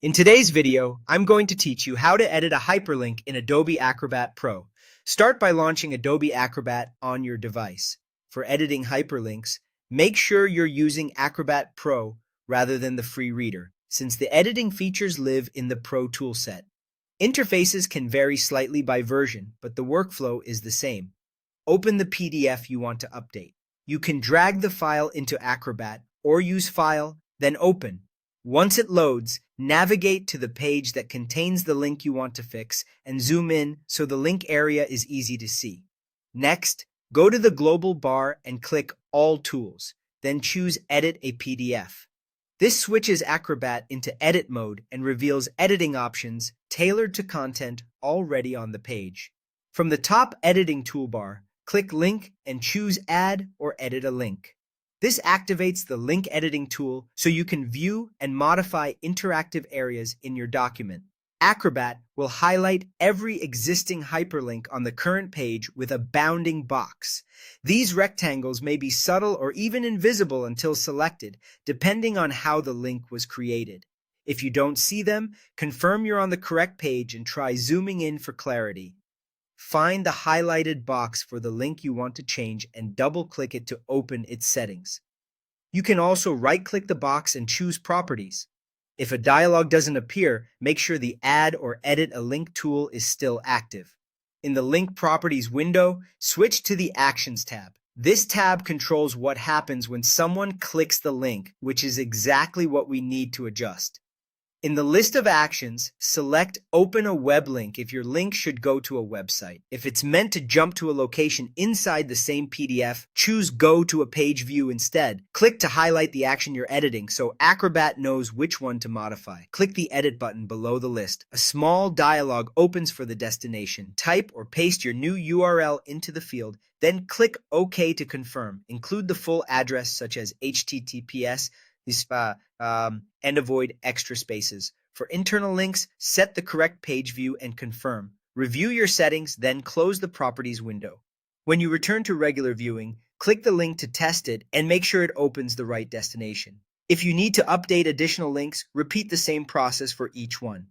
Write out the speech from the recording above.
In today's video, I'm going to teach you how to edit a hyperlink in Adobe Acrobat Pro. Start by launching Adobe Acrobat on your device. For editing hyperlinks, make sure you're using Acrobat Pro rather than the free reader, since the editing features live in the Pro toolset. Interfaces can vary slightly by version, but the workflow is the same. Open the PDF you want to update. You can drag the file into Acrobat or use File, then Open. Once it loads, navigate to the page that contains the link you want to fix and zoom in so the link area is easy to see. Next, go to the global bar and click All Tools, then choose Edit a PDF. This switches Acrobat into edit mode and reveals editing options tailored to content already on the page. From the top editing toolbar, click Link and choose Add or Edit a Link. This activates the link editing tool so you can view and modify interactive areas in your document. Acrobat will highlight every existing hyperlink on the current page with a bounding box. These rectangles may be subtle or even invisible until selected, depending on how the link was created. If you don't see them, confirm you're on the correct page and try zooming in for clarity. Find the highlighted box for the link you want to change and double-click it to open its settings. You can also right-click the box and choose Properties. If a dialog doesn't appear, make sure the Add or Edit a Link tool is still active. In the Link Properties window, switch to the Actions tab. This tab controls what happens when someone clicks the link, which is exactly what we need to adjust. In the list of actions, select Open a web link if your link should go to a website. If it's meant to jump to a location inside the same PDF, choose Go to a page view instead. Click to highlight the action you're editing so Acrobat knows which one to modify. Click the Edit button below the list. A small dialog opens for the destination. Type or paste your new URL into the field, then click OK to confirm. Include the full address such as HTTPS, and avoid extra spaces. For internal links, set the correct page view and confirm. Review your settings, then close the Properties window. When you return to regular viewing, click the link to test it and make sure it opens the right destination. If you need to update additional links, repeat the same process for each one.